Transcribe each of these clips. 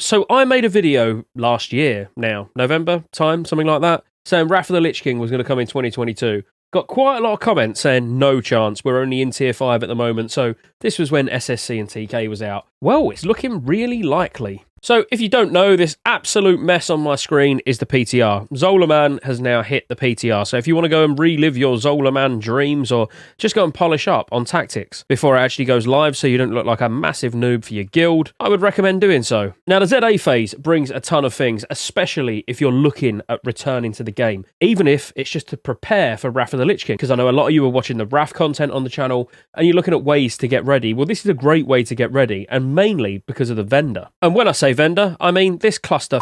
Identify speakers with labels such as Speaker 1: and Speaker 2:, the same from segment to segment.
Speaker 1: So I made a video last year now, November time, something like that, saying Wrath of the Lich King was going to come in 2022. Got quite a lot of comments saying no chance, we're only in tier 5 at the moment, so this was when SSC and TK was out. Well, it's looking really likely. So if you don't know, this absolute mess on my screen is the PTR. Zul'Aman has now hit the PTR, so if you want to go and relive your Zul'Aman dreams or just go and polish up on tactics before it actually goes live so you don't look like a massive noob for your guild, I would recommend doing so. Now the ZA phase brings a ton of things, especially if you're looking at returning to the game, even if it's just to prepare for Wrath of the Lich King, because I know a lot of you are watching the Wrath content on the channel and you're looking at ways to get ready. Well, this is a great way to get ready, and mainly because of the vendor. And when I say vendor, I mean this cluster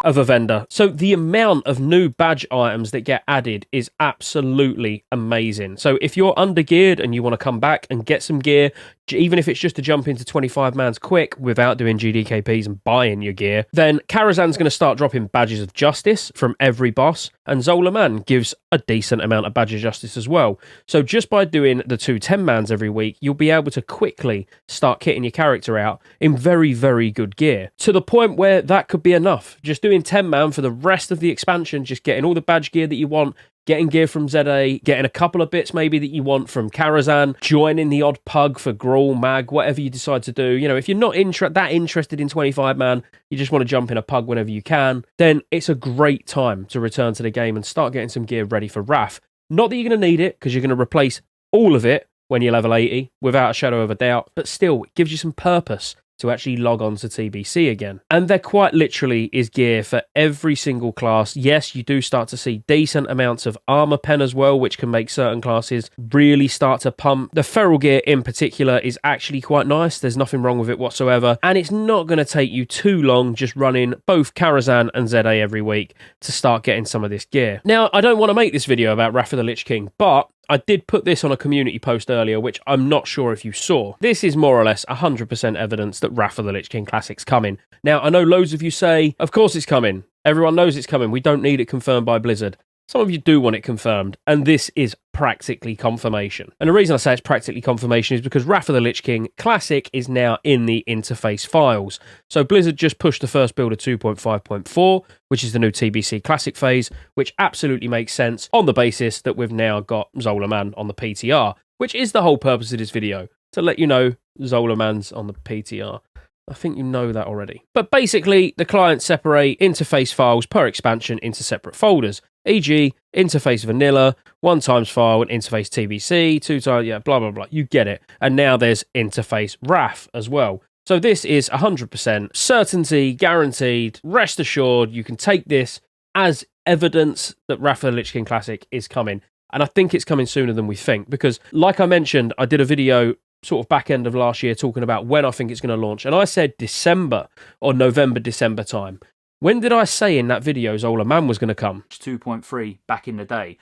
Speaker 1: of a vendor. So the amount of new badge items that get added is absolutely amazing. So if you're undergeared and you want to come back and get some gear, even if it's just to jump into 25 mans quick without doing GDKPs and buying your gear, then Karazhan's going to start dropping badges of justice from every boss, and Zul'Aman gives a decent amount of badge of justice as well. So just by doing the 2 10-mans every week, you'll be able to quickly start kitting your character out in very, very good gear, to the point where that could be enough. Just doing 10-man for the rest of the expansion, just getting all the badge gear that you want, getting gear from ZA, getting a couple of bits maybe that you want from Karazhan, joining the odd pug for Gruul, Mag, whatever you decide to do. You know, if you're not that interested in 25-man, you just want to jump in a pug whenever you can, then it's a great time to return to the game and start getting some gear ready for Wrath. Not that you're going to need it, because you're going to replace all of it when you're level 80, without a shadow of a doubt, but still, it gives you some purpose to actually log on to TBC again. And there quite literally is gear for every single class. Yes, you do start to see decent amounts of armor pen as well, which can make certain classes really start to pump. The feral gear in particular is actually quite nice. There's nothing wrong with it whatsoever. And it's not going to take you too long just running both Karazhan and ZA every week to start getting some of this gear. Now, I don't want to make this video about Wrath of the Lich King, but I did put this on a community post earlier, which I'm not sure if you saw. This is more or less 100% evidence that Wrath of the Lich King Classic's coming. Now, I know loads of you say, of course it's coming. Everyone knows it's coming. We don't need it confirmed by Blizzard. Some of you do want it confirmed, and this is practically confirmation. And the reason I say it's practically confirmation is because Wrath of the Lich King Classic is now in the interface files. So Blizzard just pushed the first build of 2.5.4, which is the new TBC Classic phase, which absolutely makes sense on the basis that we've now got Zul'Aman on the PTR, which is the whole purpose of this video, to let you know Zul'Aman's on the PTR. I think you know that already. But basically, the clients separate interface files per expansion into separate folders, e.g. interface vanilla, 1x file, and interface TBC, 2x, yeah, blah, blah, blah. You get it. And now there's interface Wrath as well. So this is 100% certainty, guaranteed, rest assured, you can take this as evidence that Wrath of the Lich King Classic is coming. And I think it's coming sooner than we think, because like I mentioned, I did a video sort of back end of last year talking about when I think it's going to launch, and I said December or November, December time. When did I say in that video Zul'Aman was going to come? 2.3 back in the day.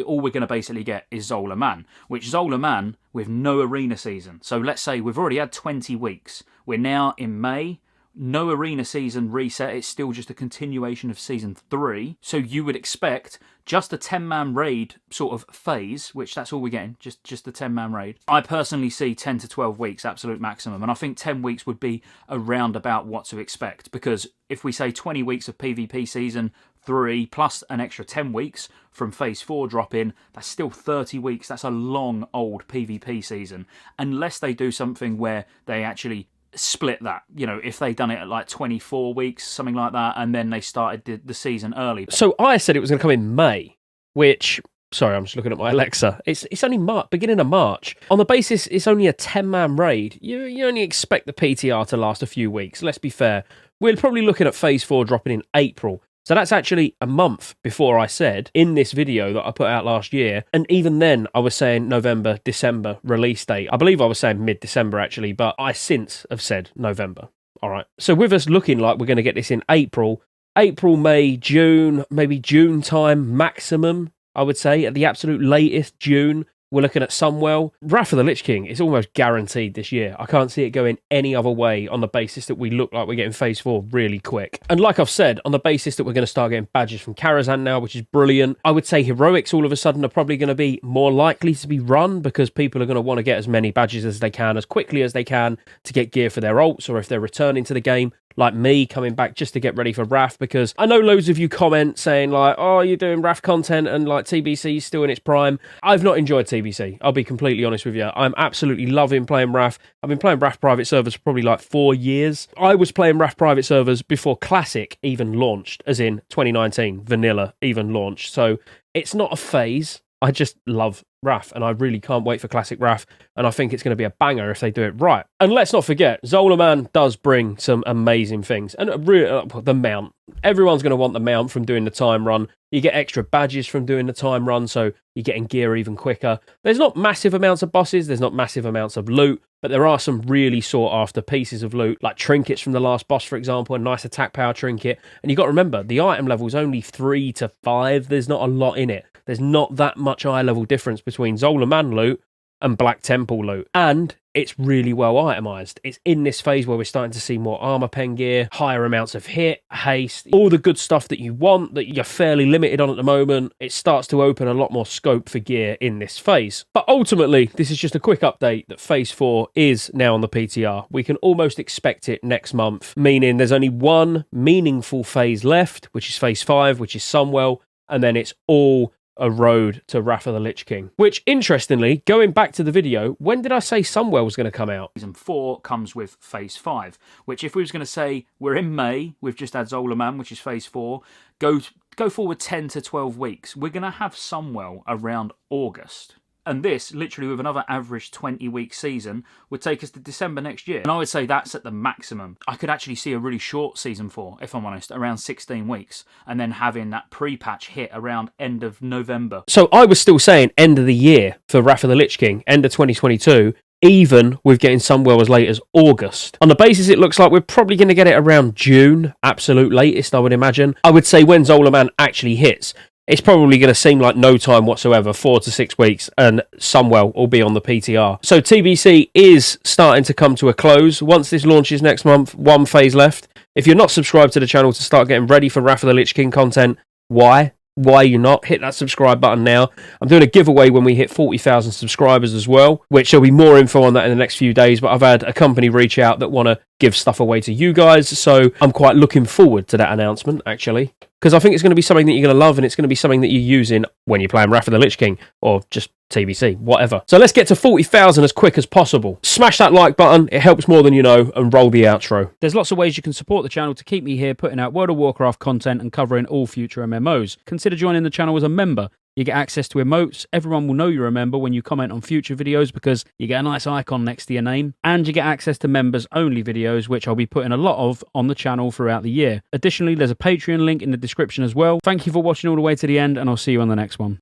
Speaker 1: All we're going to basically get is Zul'Aman, which Zul'Aman with no arena season. So let's say we've already had 20 weeks. We're now in May. No arena season reset. It's still just a continuation of Season 3. So you would expect just a 10-man raid sort of phase, which that's all we're getting, just the 10-man raid. I personally see 10 to 12 weeks, absolute maximum. And I think 10 weeks would be around about what to expect. Because if we say 20 weeks of PvP Season 3 plus an extra 10 weeks from Phase 4 drop in, that's still 30 weeks. That's a long, old PvP season. Unless they do something where they actually split that, you know, if they done it at like 24 weeks, something like that, and then they started the season early. So I said it was going to come in May, which, sorry, I'm just looking at my Alexa. It's only beginning of March. On the basis it's only a 10-man raid, you only expect the PTR to last a few weeks. Let's be fair. We're probably looking at Phase 4 dropping in April. So that's actually a month before I said in this video that I put out last year. And even then, I was saying November, December release date. I believe I was saying mid-December, actually, but I since have said November. All right. So with us looking like we're going to get this in April, May, June, maybe June time maximum, I would say, at the absolute latest, June. We're looking at Sunwell. Wrath of the Lich King is almost guaranteed this year. I can't see it going any other way on the basis that we look like we're getting Phase 4 really quick. And like I've said, on the basis that we're going to start getting badges from Karazhan now, which is brilliant. I would say Heroics all of a sudden are probably going to be more likely to be run because people are going to want to get as many badges as they can, as quickly as they can, to get gear for their ults, or if they're returning to the game, like me coming back just to get ready for Wrath, because I know loads of you comment saying like, oh, you're doing Wrath content and like TBC is still in its prime. I've not enjoyed TBC. I'll be completely honest with you. I'm absolutely loving playing Wrath. I've been playing Wrath private servers for probably like 4 years. I was playing Wrath private servers before Classic even launched, as in 2019, Vanilla even launched. So it's not a phase. I just love Wrath, and I really can't wait for Classic Wrath, and I think it's going to be a banger if they do it right. And let's not forget, Zul'Aman does bring some amazing things, and the mount. Everyone's going to want the mount from doing the time run. You get extra badges from doing the time run, so you're getting gear even quicker. There's not massive amounts of bosses, there's not massive amounts of loot, but there are some really sought-after pieces of loot, like trinkets from the last boss, for example, a nice attack power trinket. And you've got to remember, the item level is only 3 to 5. There's not a lot in it. There's not that much eye-level difference between Zul'Aman loot and Black Temple loot. And it's really well itemised. It's in this phase where we're starting to see more armour pen gear, higher amounts of hit, haste, all the good stuff that you want, that you're fairly limited on at the moment. It starts to open a lot more scope for gear in this phase. But ultimately, this is just a quick update that Phase 4 is now on the PTR. We can almost expect it next month, meaning there's only one meaningful phase left, which is Phase 5, which is Sunwell, and then it's all a road to Wrath of the Lich King. Which, interestingly, going back to the video, when did I say Sunwell was going to come out?
Speaker 2: Season 4 comes with Phase 5, which if we was going to say we're in May, we've just had Zul'Aman, which is Phase 4, go forward 10 to 12 weeks, we're going to have Sunwell around August. And this, literally with another average 20-week season, would take us to December next year. And I would say that's at the maximum. I could actually see a really short Season 4, if I'm honest, around 16 weeks. And then having that pre-patch hit around end of November.
Speaker 1: So I was still saying end of the year for Wrath of the Lich King, end of 2022, even with getting Sunwell as late as August. On the basis it looks like we're probably going to get it around June, absolute latest, I would imagine. I would say when Zul'Aman actually hits, it's probably going to seem like no time whatsoever, 4 to 6 weeks, and Sunwell will be on the PTR. So TBC is starting to come to a close. Once this launches next month, one phase left. If you're not subscribed to the channel to start getting ready for Wrath of the Lich King content, why? Why are you not? Hit that subscribe button now. I'm doing a giveaway when we hit 40,000 subscribers as well, which there'll be more info on that in the next few days, but I've had a company reach out that want to give stuff away to you guys, so I'm quite looking forward to that announcement, actually, because I think it's going to be something that you're going to love, and it's going to be something that you're using when you're playing Wrath of the Lich King, or just TBC, whatever. So let's get to 40,000 as quick as possible. Smash that like button, it helps more than you know, and roll the outro.
Speaker 2: There's lots of ways you can support the channel to keep me here putting out World of Warcraft content and covering all future MMOs. Consider joining the channel as a member. You get access to emotes, everyone will know you're a member when you comment on future videos because you get a nice icon next to your name, and you get access to members-only videos, which I'll be putting a lot of on the channel throughout the year. Additionally, there's a Patreon link in the description as well. Thank you for watching all the way to the end, and I'll see you on the next one.